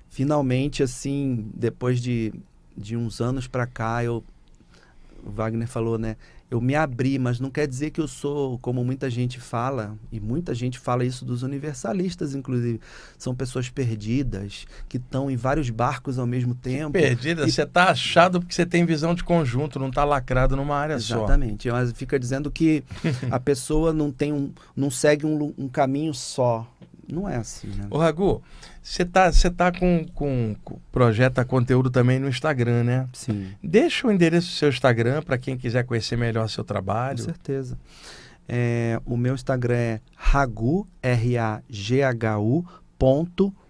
Speaker 2: finalmente, assim, depois de uns anos para cá, o Wagner falou, né? Eu me abri, mas não quer dizer que eu sou, como muita gente fala, e muita gente fala isso dos universalistas, inclusive, são pessoas perdidas, que estão em vários barcos ao mesmo tempo.
Speaker 1: Perdida? Você está achado porque você tem visão de conjunto, não está lacrado numa área só.
Speaker 2: Exatamente, mas fica dizendo que a pessoa não segue um caminho só. Não é assim, né?
Speaker 1: Ô, Ragu, você tá com projeta conteúdo também no Instagram, né?
Speaker 2: Sim.
Speaker 1: Deixa o endereço do seu Instagram para quem quiser conhecer melhor seu trabalho.
Speaker 2: Com certeza. O meu Instagram é Ragu, RAGHU,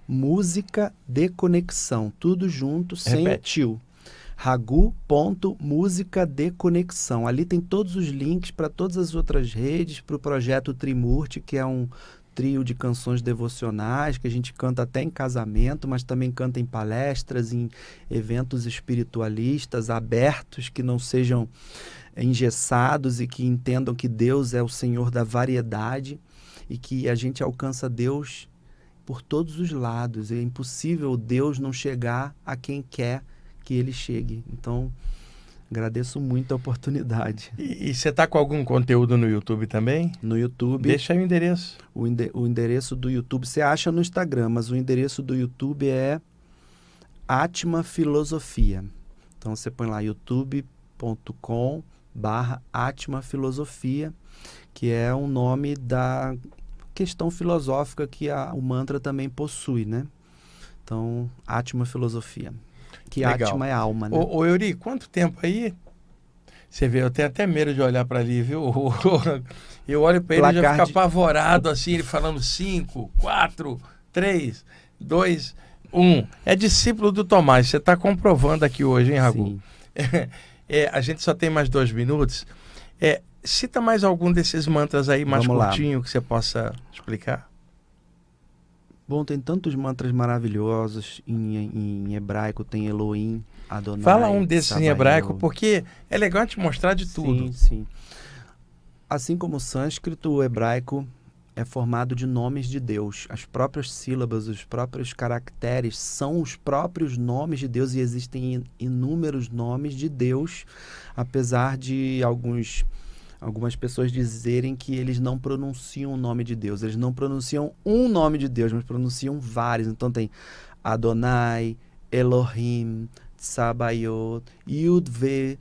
Speaker 2: música de conexão. Tudo junto, sem o tio. Ragu.música de conexão. Ali tem todos os links para todas as outras redes, para o projeto Trimurti, que é um trio de canções devocionais que a gente canta até em casamento, mas também canta em palestras, em eventos espiritualistas abertos, que não sejam engessados e que entendam que Deus é o Senhor da variedade e que a gente alcança Deus por todos os lados. É impossível Deus não chegar a quem quer que Ele chegue. Então, agradeço muito a oportunidade.
Speaker 1: E você está com algum conteúdo no YouTube também?
Speaker 2: No YouTube.
Speaker 1: Deixa aí o endereço.
Speaker 2: O endereço do YouTube você acha no Instagram, mas o endereço do YouTube é Atma Filosofia. Então você põe lá youtube.com/Atma Filosofia, que é um nome da questão filosófica que o mantra também possui, né? Então, Atma Filosofia. Que
Speaker 1: legal.
Speaker 2: Atma é alma, né?
Speaker 1: Ô Euri, quanto tempo aí? Você vê, eu tenho até medo de olhar para ali, viu? Eu olho para ele e já fico apavorado, assim, ele falando 5, 4, 3, 2, 1. É discípulo do Tomás, você está comprovando aqui hoje, hein, Ragu? A gente só tem mais 2 minutos. Cita mais algum desses mantras aí, mais curtinho, que você possa explicar.
Speaker 2: Bom, tem tantos mantras maravilhosos em hebraico, tem Elohim, Adonai.
Speaker 1: Fala um desses
Speaker 2: Sabaoth.
Speaker 1: Em hebraico, porque é legal te mostrar de tudo.
Speaker 2: Sim, sim. Assim como o sânscrito, o hebraico é formado de nomes de Deus. As próprias sílabas, os próprios caracteres são os próprios nomes de Deus, e existem inúmeros nomes de Deus, apesar de algumas pessoas dizerem que eles não pronunciam o nome de Deus. Eles não pronunciam um nome de Deus, mas pronunciam vários. Então tem Adonai, Elohim, Sabaoth, Yud-Ve,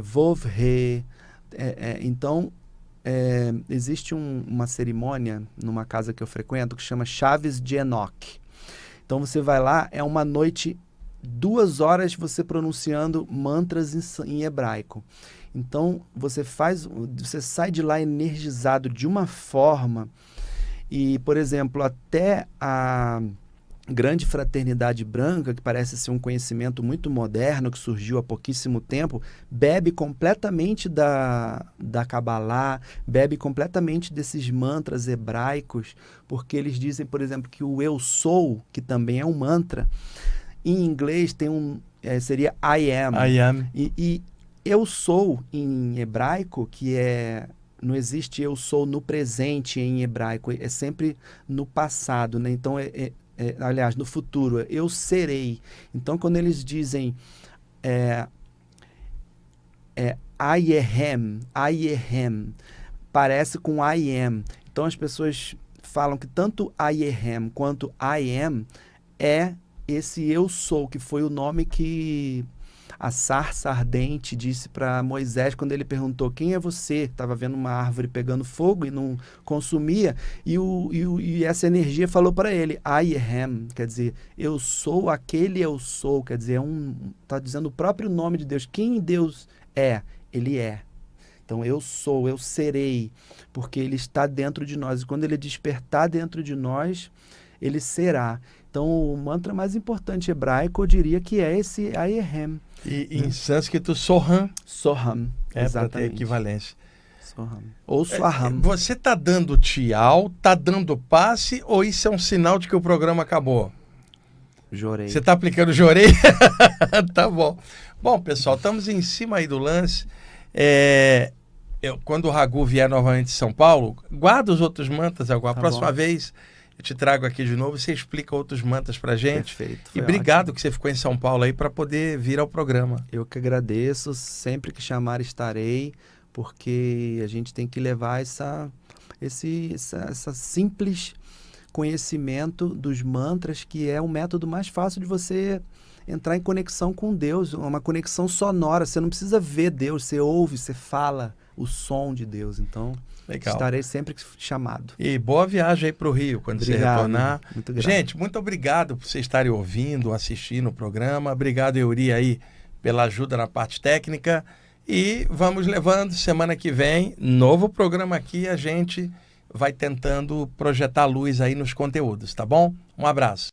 Speaker 2: Vov-He. Então, existe uma cerimônia numa casa que eu frequento que chama Chaves de Enoch. Então você vai lá, é uma noite, 2 horas você pronunciando mantras em hebraico. Então, você sai de lá energizado de uma forma, e, por exemplo, até a grande fraternidade branca, que parece ser um conhecimento muito moderno, que surgiu há pouquíssimo tempo, bebe completamente da Kabbalah, bebe completamente desses mantras hebraicos, porque eles dizem, por exemplo, que o eu sou, que também é um mantra, em inglês tem seria I am.
Speaker 1: I am.
Speaker 2: E eu sou em hebraico, que não existe eu sou no presente em hebraico, é sempre no passado, né? Então, aliás, no futuro, eu serei. Então, quando eles dizem I am, parece com I am. Então as pessoas falam que tanto I am quanto I am é esse eu sou, que foi o nome que a sarça ardente disse para Moisés quando ele perguntou: quem é você? Estava vendo uma árvore pegando fogo e não consumia, e essa energia falou para ele, I am, quer dizer, eu sou aquele eu sou, quer dizer, está dizendo o próprio nome de Deus. Quem Deus é? Ele é. Então eu sou, eu serei, porque ele está dentro de nós, e quando ele despertar dentro de nós, ele será. Então o mantra mais importante hebraico eu diria que é esse I am.
Speaker 1: E em sânscrito, Soham.
Speaker 2: Soham,
Speaker 1: É para ter
Speaker 2: exatamente.
Speaker 1: equivalência.
Speaker 2: Soham. Ou Swaham.
Speaker 1: Você está dando tchau, está dando passe, ou isso é um sinal de que o programa acabou?
Speaker 2: Jorei.
Speaker 1: Você está aplicando jorei? Tá bom. Bom, pessoal, estamos em cima aí do lance. Quando o Raghu vier novamente de São Paulo, guarda os outros mantras. A próxima vez eu te trago aqui de novo, você explica outros mantras pra gente.
Speaker 2: Perfeito.
Speaker 1: E obrigado que você ficou em São Paulo aí para poder vir ao programa.
Speaker 2: Eu que agradeço, sempre que chamar estarei, porque a gente tem que levar essa simples conhecimento dos mantras, que é o método mais fácil de você entrar em conexão com Deus, uma conexão sonora. Você não precisa ver Deus, você ouve, você fala o som de Deus. Então,
Speaker 1: legal.
Speaker 2: Estarei sempre chamado.
Speaker 1: E boa viagem aí para o Rio, quando
Speaker 2: Obrigado,
Speaker 1: você retornar.
Speaker 2: Muito grato.
Speaker 1: Gente, muito obrigado por vocês estarem ouvindo, assistindo o programa. Obrigado, Euri, aí, pela ajuda na parte técnica. E vamos levando, semana que vem, novo programa aqui, a gente vai tentando projetar luz aí nos conteúdos, tá bom? Um abraço.